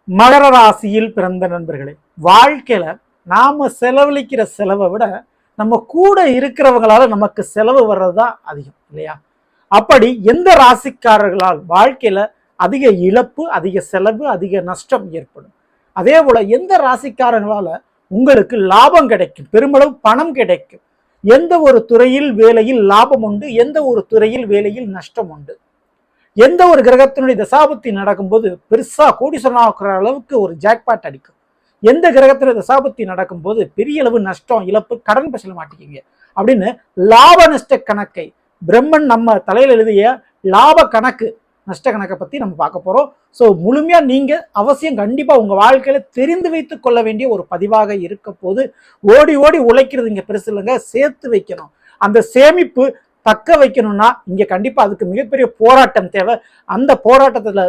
மகர ராசியில் பிறந்த நண்பர்களே, வாழ்க்கையில நாம செலவழிக்கிற செலவை விட நம்ம கூட இருக்கிறவங்களால நமக்கு செலவு வர்றதுதான் அதிகம் இல்லையா? அப்படி எந்த ராசிக்காரர்களால் வாழ்க்கையில அதிக இழப்பு, அதிக செலவு, அதிக நஷ்டம் ஏற்படும்? அதே போல எந்த ராசிக்காரங்களால உங்களுக்கு லாபம் கிடைக்கும், பெருமளவு பணம் கிடைக்கும்? எந்த ஒரு துறையில் வேலையில் லாபம் உண்டு, எந்த ஒரு துறையில் வேலையில் நஷ்டம் உண்டு? எந்த ஒரு கிரகத்தினுடைய தசாபத்தி நடக்கும்போது பெருசா கோடீஸ்வரனாக்குற அளவுக்கு ஒரு ஜாக்பாட் அடிக்கும்? எந்த கிரகத்தினுடைய தசாபத்தி நடக்கும்போது பெரிய அளவு நஷ்டம், இழப்பு, கடன் பிரச்சனை மாட்டிக்கிங்க அப்படின்னு லாப நஷ்ட கணக்கை பிரம்மன் நம்ம தலையில் எழுதிய லாப கணக்கு, நஷ்ட கணக்கை பத்தி நம்ம பார்க்க போறோம். ஸோ முழுமையா நீங்க அவசியம் கண்டிப்பா உங்க வாழ்க்கையில தெரிந்து வைத்துக் கொள்ள வேண்டிய ஒரு பதிவாக இருக்க போது. ஓடி ஓடி உழைக்கிறது இங்க பெருசு இல்லைங்க, சேர்த்து வைக்கணும். அந்த சேமிப்பு தக்க வைக்கணும்னா இங்க கண்டிப்பா அதுக்கு மிகப்பெரிய போராட்டம் தேவை. அந்த போராட்டத்துல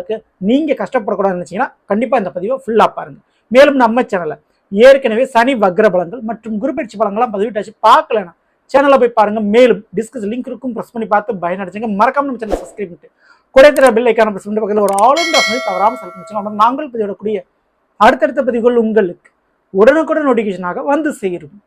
நீங்க கஷ்டப்படக்கூடாதுன்னு நினைச்சீங்கன்னா கண்டிப்பா இந்த பதிவை ஃபுல்லா பாருங்க. மேலும் நம்ம சேனலை ஏற்கனவே சனி வக்ர பலங்கள் மற்றும் குரு பயிற்சி பலங்கள்லாம் பதிவிட்டாச்சு, பார்க்கலன்னா சேனலை போய் பாருங்க. மேலும் டிஸ்கஸ் லிங்க் இருக்கும், ப்ரெஸ் பண்ணி பார்த்து பயனடைச்சுங்க. மறக்காம நம்ம சேனல் சப்ஸ்கிரைப் பண்ணிட்டு குறைத்திர பெல் ஐக்கான ப்ரெஸ் பண்ணி பக்கத்தில் ஒரு ஆளுநர் தவறாமல் செலக்ட் வச்சுக்கோங்க. நாங்கள் பதிவிடக்கூடிய அடுத்தடுத்த பதிவுகள் உங்களுக்கு உடனுக்குடன் நோட்டிபிகேஷனாக வந்து சேரும்.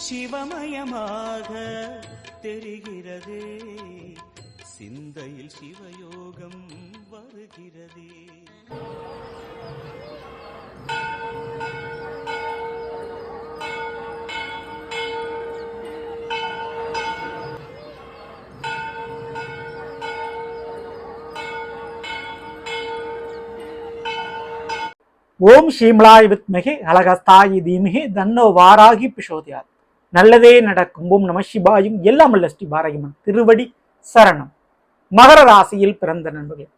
சிவமயமாக தெரிகிறதே, சிந்தையில் சிவயோகம் வருகிறதே. ஓம் ஸ்ரீமலாய் வித்மகே அழகஸ்தாயி தீமகே தன்னோ வாராகி பிசோதியார். நல்லதே நடக்கும். ஓம் நம சிவாயும். எல்லாம் அல்ல ஸ்ரீ பாரகிமன் திருவடி சரணம். மகர ராசியில் பிறந்த நண்பர்களே,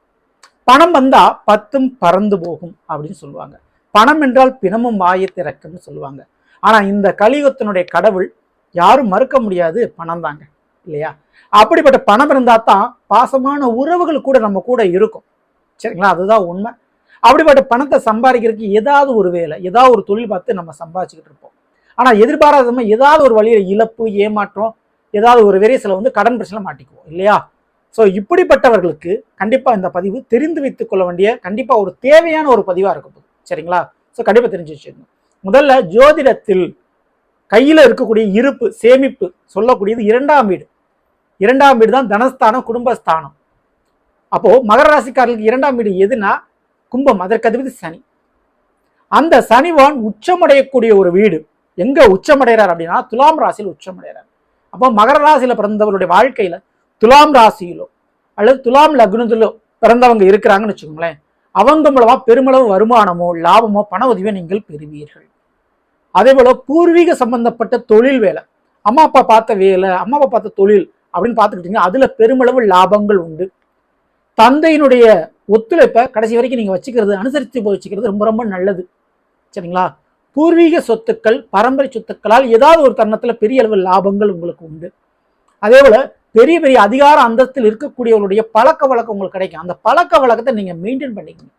பணம் வந்தா பத்தும் பறந்து போகும் அப்படின்னு சொல்லுவாங்க. பணம் என்றால் பிணமும் வாயை திறக்கும்னு சொல்லுவாங்க. ஆனா இந்த கலியுகத்தினுடைய கடவுள் யாரும் மறுக்க முடியாது, பணம் தாங்க இல்லையா? அப்படிப்பட்ட பணம் இருந்தா தான் பாசமான உறவுகள் கூட நம்ம கூட இருக்கும், சரிங்களா? அதுதான் உண்மை. அப்படிப்பட்ட பணத்தை சம்பாதிக்கிறதுக்கு ஏதாவது ஒரு வேலை, ஏதாவது ஒரு தொழில் பார்த்து நம்ம சம்பாதிச்சுக்கிட்டு இருப்போம். ஆனா எதிர்பாராத ஏதாவது ஒரு வழியில இழப்பு, ஏமாற்றம், ஏதாவது ஒரு வெறிய செலவு வந்து கடன் பிரச்சனை மாட்டிக்குவோம் இல்லையா? ஸோ இப்படிப்பட்டவர்களுக்கு கண்டிப்பா இந்த பதிவு தெரிந்து வைத்துக் கொள்ள வேண்டிய கண்டிப்பா ஒரு தேவையான ஒரு பதிவா இருக்கும், சரிங்களா? ஸோ கண்டிப்பா தெரிஞ்சு வச்சுக்கணும். முதல்ல ஜோதிடத்தில் கையில இருக்கக்கூடிய இருப்பு, சேமிப்பு சொல்லக்கூடியது இரண்டாம் வீடு. இரண்டாம் வீடு தான் தனஸ்தானம், குடும்பஸ்தானம். அப்போ மகர ராசிக்காரர்களுக்கு இரண்டாம் வீடு எதுனா கும்பம், அதற்கு அதிபதி சனி. அந்த சனிவான் உச்சமடையக்கூடிய ஒரு வீடு எங்க உச்சமடைகிறார் அப்படின்னா துலாம் ராசியில் உச்சமடைகிறார். அப்போ மகர ராசியில பிறந்தவருடைய வாழ்க்கையில துலாம் ராசியிலோ அல்லது துலாம் லக்னத்திலோ பிறந்தவங்க இருக்கிறாங்கன்னு வச்சுக்கோங்களேன், அவங்க மூலமா பெருமளவு வருமானமோ லாபமோ பண உதவியோ நீங்கள் பெறுவீர்கள். அதே போல பூர்வீக சம்பந்தப்பட்ட தொழில் வேலை, அம்மா அப்பா பார்த்த வேலை, அம்மா அப்பா பார்த்த தொழில் அப்படின்னு பார்த்துக்கிட்டீங்கன்னா அதுல பெருமளவு லாபங்கள் உண்டு. தந்தையினுடைய ஒத்துழைப்பை கடைசி வரைக்கும் நீங்க வச்சுக்கிறது, அனுசரித்து வச்சுக்கிறது ரொம்ப ரொம்ப நல்லது, சரிங்களா? பூர்வீக சொத்துக்கள், பரம்பரை சொத்துக்களால் ஏதாவது ஒரு தருணத்துல பெரிய அளவு லாபங்கள் உங்களுக்கு உண்டு. அதே போல பெரிய பெரிய அதிகார அந்தஸ்தில் இருக்கக்கூடியவர்களுடைய பழக்க வழக்கம் உங்களுக்கு கிடைக்கும். அந்த பழக்க வழக்கத்தை நீங்க மெயின்டைன் பண்ணிக்கணும்.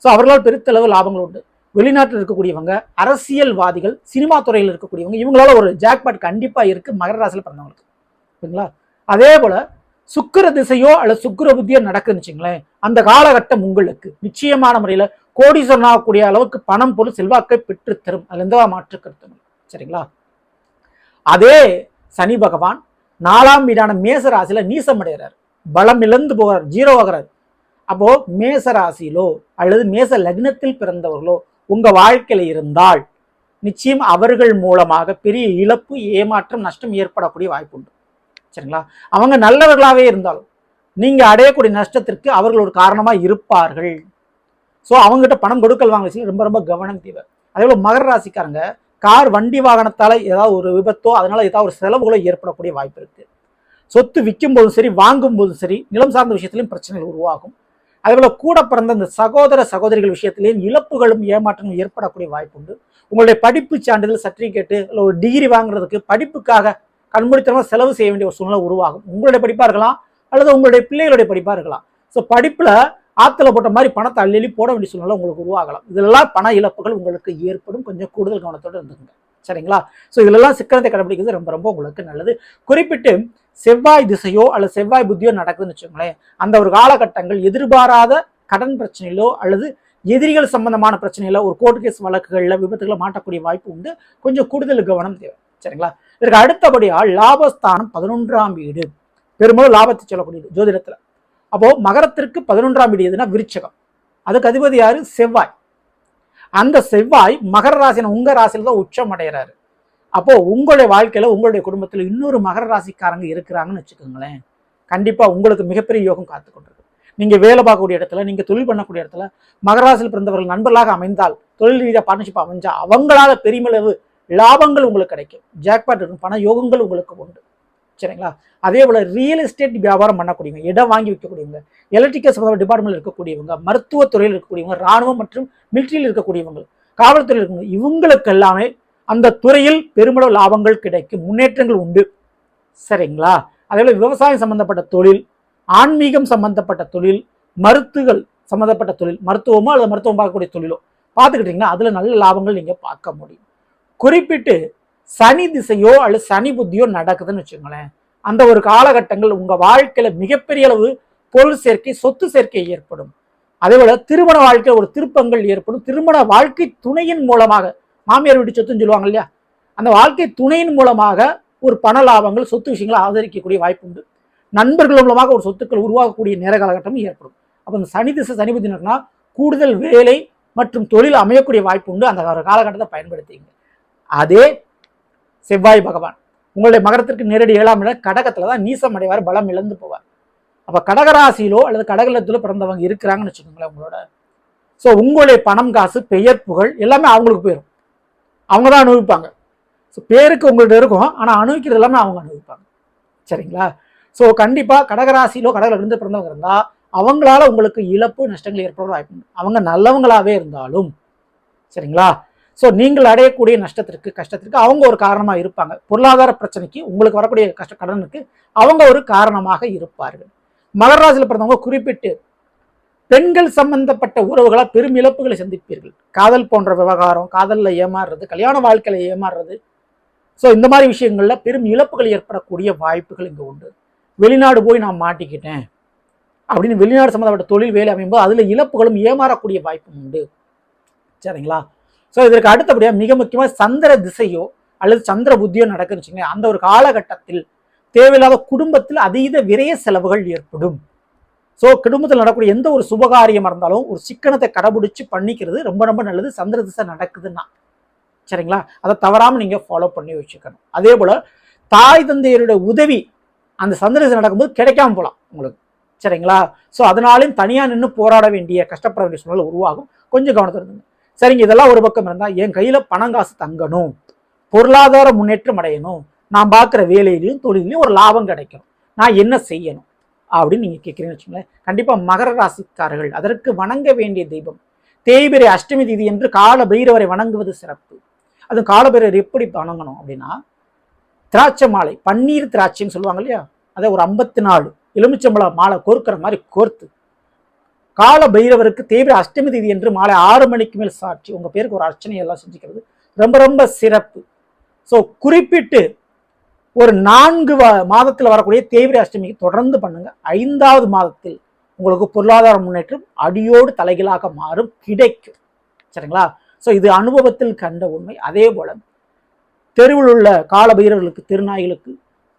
ஸோ அவர்களால் பெருத்தளவு லாபங்கள் உண்டு. வெளிநாட்டில் இருக்கக்கூடியவங்க, அரசியல்வாதிகள், சினிமா துறையில் இருக்கக்கூடியவங்க, இவங்களால ஒரு ஜாக்பாட் கண்டிப்பா இருக்கு மகர ராசியில் பிறந்தவங்களுக்கு, சரிங்களா? அதே போல சுக்கிர திசையோ அல்லது சுக்கிர புத்தியோ நடக்குன்னு வச்சுங்களேன், அந்த காலகட்டம் உங்களுக்கு நிச்சயமான முறையில கோடீஸ்வரனாகக்கூடிய அளவுக்கு பணம் பொருள் செல்வாக்கை பெற்று தரும். அதுல எந்த மாற்று கருத்து, சரிங்களா? அதே சனி பகவான் 4ஆம் வீடான மேச ராசியில நீசம் அடைகிறார், பலம் இழந்து போகிறார், ஜீரோ ஆகிறார். அப்போ மேச ராசியிலோ அல்லது மேச லக்னத்தில் பிறந்தவர்களோ உங்க வாழ்க்கையில இருந்தால் நிச்சயம் அவர்கள் மூலமாக பெரிய இழப்பு, ஏமாற்றம், நஷ்டம் ஏற்படக்கூடிய வாய்ப்பு உண்டு, சரிங்களா? அவங்க நல்லவர்களாகவே இருந்தாலும் நீங்க அடையக்கூடிய நஷ்டத்திற்கு அவர்கள் ஒரு காரணமா இருப்பார்கள். ஸோ அவங்ககிட்ட பணம் கொடுக்கல் வாங்க வச்சு ரொம்ப ரொம்ப கவனம் தேவை. அதே போல மகர ராசிக்காரங்க கார், வண்டி வாகனத்தால ஏதாவது ஒரு விபத்தோ அதனால ஏதாவது ஒரு செலவுகளோ ஏற்படக்கூடிய வாய்ப்பு இருக்கு. சொத்து விற்கும் போதும் சரி, வாங்கும் போதும் சரி, நிலம் சார்ந்த விஷயத்திலையும் பிரச்சனைகள் உருவாகும். அதே போல கூட பிறந்த இந்த சகோதர சகோதரிகள் விஷயத்திலையும் இழப்புகளும் ஏமாற்றங்களும் ஏற்படக்கூடிய வாய்ப்பு உண்டு. உங்களுடைய படிப்பு சான்றிதழ், சர்டிபிகேட்டு, இல்லை ஒரு டிகிரி வாங்குறதுக்கு படிப்புக்காக கண்மூடித்தனமாக செலவு செய்ய வேண்டிய ஒரு சூழ்நிலை உருவாகும். உங்களுடைய படிப்பா இருக்கலாம் அல்லது உங்களுடைய பிள்ளைகளுடைய படிப்பா இருக்கலாம். ஸோ படிப்புல ஆத்துல போட்ட மாதிரி பணத்தை அள்ளி போட வேண்டிய சூழ்நிலை உங்களுக்கு உருவாகலாம். இதெல்லாம் பண இழப்புகள் உங்களுக்கு ஏற்படும். கொஞ்சம் கூடுதல் கவனத்தோடு இருந்துங்க. சரிங்களா? ஸோ இதுலலாம் சிக்கனத்தை கடைபிடிக்கிறது ரொம்ப ரொம்ப உங்களுக்கு நல்லது. குறிப்பிட்டு செவ்வாய் திசையோ அல்லது செவ்வாய் புத்தியோ நடக்குதுன்னு வச்சுக்கோங்களேன், அந்த ஒரு காலகட்டங்கள் எதிர்பாராத கடன் பிரச்சனையிலோ அல்லது எதிரிகள் சம்பந்தமான பிரச்சனையில ஒரு கோர்ட் கேஸ் வழக்குகளில் விபத்துகளை மாட்டக்கூடிய வாய்ப்பு உண்டு. கொஞ்சம் கூடுதல் கவனம் தேவை. சரிங்களா? இதற்கு அடுத்தபடியா லாபஸ்தானம் 11ஆம் வீடு பெரும்பாலும் லாபத்தை சொல்லக்கூடியது ஜோதிடத்துல. அப்போ மகரத்திற்கு 11ஆம் வீடு எதுனா விருச்சகம். அதுக்கு அதிபதி யாரு? செவ்வாய். அந்த செவ்வாய் மகர ராசின உங்க ராசியில தான் உச்சம் அடைகிறாரு. அப்போ உங்களுடைய வாழ்க்கையில உங்களுடைய குடும்பத்துல இன்னொரு மகர ராசிக்காரங்க இருக்கிறாங்கன்னு வச்சுக்கோங்களேன், கண்டிப்பா உங்களுக்கு மிகப்பெரிய யோகம் காத்து கொண்டிருக்கு. நீங்க வேலை பார்க்கக்கூடிய இடத்துல, நீங்க தொழில் பண்ணக்கூடிய இடத்துல மகர ராசியில் பிறந்தவர்கள் நண்பர்களாக அமைந்தால், தொழில் ரீதியாக பார்ட்னர்ஷிப் அமைஞ்சா அவங்களால பெருமளவு லாபங்கள் உங்களுக்கு கிடைக்கும். ஜாக்பாட் இருக்கும், பண யோகங்கள் உங்களுக்கு உண்டு. சரிங்களா? அதே போல ரியல் எஸ்டேட் வியாபாரம் பண்ணக்கூடியவங்க, இடம் வாங்கி வைக்கக்கூடியவங்க, எலக்ட்ரிக்கல் சம்பந்த டிபார்ட்மெண்ட்ல இருக்கக்கூடியவங்க, மருத்துவத்துறையில் இருக்கக்கூடியவங்க, ராணுவம் மற்றும் மிலிட்டரியில் இருக்கக்கூடியவங்க, காவல்துறையில் இருக்கக்கூடிய இவங்களுக்கு எல்லாமே அந்த துறையில் பெருமளவு லாபங்கள் கிடைக்கும், முன்னேற்றங்கள் உண்டு. சரிங்களா? அதே போல விவசாயம் சம்பந்தப்பட்ட தொழில், ஆன்மீகம் சம்பந்தப்பட்ட தொழில், மருத்துவங்கள் சம்பந்தப்பட்ட தொழில், மருத்துவமோ அல்லது மருத்துவம் பார்க்கக்கூடிய தொழிலோ பார்த்துக்கிட்டீங்கன்னா அதுல நல்ல லாபங்கள் நீங்க பார்க்க முடியும். குறிப்பிட்டு சனி திசையோ அல்லது சனி புத்தியோ நடக்குதுன்னு வச்சுக்கோங்களேன், அந்த ஒரு காலகட்டங்கள் உங்க வாழ்க்கையில மிகப்பெரிய அளவு பொருள் சேர்க்கை, சொத்து சேர்க்கை ஏற்படும். அதே போல திருமண வாழ்க்கையில் ஒரு திருப்பங்கள் ஏற்படும். திருமண வாழ்க்கை துணையின் மூலமாக, மாமியார் வீட்டு சொத்துன்னு சொல்லுவாங்க இல்லையா, அந்த வாழ்க்கை துணையின் மூலமாக ஒரு பண லாபங்கள், சொத்து விஷயங்களை ஆதரிக்கக்கூடிய வாய்ப்பு உண்டு. நண்பர்கள் மூலமாக ஒரு சொத்துக்கள் உருவாக்கக்கூடிய நேர காலகட்டமும் ஏற்படும். அப்போ இந்த சனி திசை சனி புத்தி நடக்குன்னா கூடுதல் வேலை மற்றும் தொழில் அமையக்கூடிய வாய்ப்பு உண்டு. அந்த காலகட்டத்தை பயன்படுத்திங்க. அதே செவ்வாய் பகவான் உங்களுடைய மகரத்திற்கு நேரடி 7ஆம் இடம் கடகத்துல தான் நீசம் அடைவார், பலம் இழந்து போவார். அப்ப கடகராசியிலோ அல்லது கடகலத்திலோ பிறந்தவங்க இருக்கிறாங்கன்னு வச்சுக்கோங்களேன் உங்களோட, ஸோ உங்களுடைய பணம், காசு, பெயர், புகழ் எல்லாமே அவங்களுக்கு போயிடும். அவங்க தான் அனுபவிப்பாங்க. ஸோ பேருக்கு உங்கள்கிட்ட இருக்கும், ஆனால் அனுபவிக்கிறது எல்லாமே அவங்க அனுபவிப்பாங்க. சரிங்களா? ஸோ கண்டிப்பா கடகராசியிலோ கடகலிருந்து பிறந்தவங்க இருந்தா அவங்களால உங்களுக்கு இழப்பு, நஷ்டங்கள் ஏற்பட வாய்ப்பு உண்டு. அவங்க நல்லவங்களாவே இருந்தாலும் சரிங்களா, ஸோ நீங்கள் அடையக்கூடிய நஷ்டத்திற்கு, கஷ்டத்திற்கு அவங்க ஒரு காரணமாக இருப்பாங்க. பொருளாதார பிரச்சனைக்கு, உங்களுக்கு வரக்கூடிய கடனுக்கு அவங்க ஒரு காரணமாக இருப்பார்கள். மகர ராசியில் பிறந்தவங்க குறிப்பிட்டு பெண்கள் சம்பந்தப்பட்ட உறவுகளால் பெரும் இழப்புகளை சந்திப்பீர்கள். காதல் போன்ற விவகாரம், காதலில் ஏமாறுறது, கல்யாண வாழ்க்கையில ஏமாறுறது, ஸோ இந்த மாதிரி விஷயங்கள்ல பெரும் இழப்புகள் ஏற்படக்கூடிய வாய்ப்புகள் இங்கே உண்டு. வெளிநாடு போய் நான் மாட்டிக்கிட்டேன் அப்படின்னு வெளிநாடு சம்பந்தப்பட்ட தொழில் வேலை அமையும்போது அதுல இழப்புகளும் ஏமாறக்கூடிய வாய்ப்பும் உண்டு. சரிங்களா? ஸோ இதற்கு அடுத்தபடியாக மிக முக்கியமாக சந்திர திசையோ அல்லது சந்திர புத்தியோ நடக்குன்னு வச்சுங்க, அந்த ஒரு காலகட்டத்தில் தேவையில்லாத குடும்பத்தில் அதீத விரய செலவுகள் ஏற்படும். ஸோ குடும்பத்தில் நடக்கக்கூடிய எந்த ஒரு சுபகாரியமாக இருந்தாலும் ஒரு சிக்கனத்தை கடைபிடிச்சு பண்ணிக்கிறது ரொம்ப ரொம்ப நல்லது. சந்திர திசை நடக்குதுன்னா சரிங்களா, அதை தவறாமல் நீங்கள் ஃபாலோ பண்ணி வச்சுக்கணும். அதே போல் தாய் தந்தையருடைய உதவி அந்த சந்திர திசை நடக்கும்போது கிடைக்காம போகலாம் உங்களுக்கு. சரிங்களா? ஸோ அதனாலும் தனியாக நின்று போராட வேண்டிய, கஷ்டப்பட வேண்டிய சூழ்நிலை உருவாகும். கொஞ்சம் கவனத்தில் இருந்துங்க. சரிங்க, இதெல்லாம் ஒரு பக்கம் இருந்தால் என் கையில் பணம் காசு தங்கணும், பொருளாதார முன்னேற்றம் அடையணும், நான் பார்க்குற வேலையிலையும் தொழிலையும் ஒரு லாபம் கிடைக்கணும், நான் என்ன செய்யணும் அப்படின்னு நீங்கள் கேட்குறீங்கன்னு வச்சுங்களேன், கண்டிப்பாக மகர ராசிக்காரர்கள் அதற்கு வணங்க வேண்டிய தெய்வம் தேய்பிரை அஷ்டமி திதி என்று கால பைரவரை வணங்குவது சிறப்பு. அது கால பைரவர் எப்படி வணங்கணும் அப்படின்னா, திராட்சை மாலை, பன்னீர் திராட்சைன்னு சொல்லுவாங்க இல்லையா, அதை ஒரு 54 எலுமிச்சம்பழ மாலை கோர்க்கிற மாதிரி கோர்த்து கால பைரவருக்கு தேய்பிரை அஷ்டமி திதி என்று மாலை 6 மணிக்கு மேல் சாட்சி உங்க பேருக்கு ஒரு அர்ச்சனை எல்லாம் செஞ்சுக்கிறது ரொம்ப ரொம்ப சிறப்பு. ஸோ குறிப்பிட்டு ஒரு 4 மாதத்தில் வரக்கூடிய தேய்பிரை அஷ்டமிக்கு தொடர்ந்து பண்ணுங்க. 5வது மாதத்தில் உங்களுக்கு பொருளாதார முன்னேற்றம் அடியோடு தலைகளாக மாறும், கிடைக்கும். சரிங்களா? ஸோ இது அனுபவத்தில் கண்ட உண்மை. அதே போல தெருவில் உள்ள கால பைரவர்களுக்கு, திருநாய்களுக்கு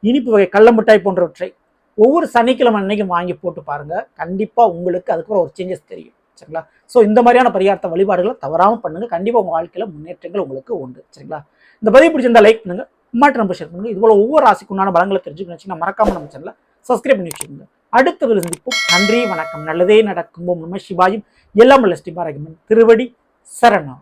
இனிப்பு வகை, கள்ள மிட்டாய் போன்றவற்றை ஒவ்வொரு சனிக்கிழமை அன்னைக்கும் வாங்கி போட்டு பாருங்க. கண்டிப்பா உங்களுக்கு அதுக்கப்புறம் ஒரு சேஞ்சஸ் தெரியும். சரிங்களா? ஸோ இந்த மாதிரியான பரிகாரத்தை வழிபாடுகளை தவறாமல் பண்ணுங்க. கண்டிப்பா உங்க வாழ்க்கையில முன்னேற்றங்கள் உங்களுக்கு உண்டு. சரிங்களா? இந்த பதிவு பிடிச்சிருந்தா லைக் பண்ணுங்க, மற்ற நம்பர் ஷேர் பண்ணுங்க. இது போல ஒவ்வொரு ராசிக்குண்டான பலங்களை தெரிஞ்சுக்கணும் மறக்காம நம்ம சேனலை சப்ஸ்கிரைப் பண்ணி வச்சுக்கோங்க. அடுத்த ஒரு சந்திப்போம். நன்றி, வணக்கம். நல்லதே நடக்கும். நம சிவாயும். எல்லாம் ஸ்ரீ பாரகிமன் திருவடி சரணம்.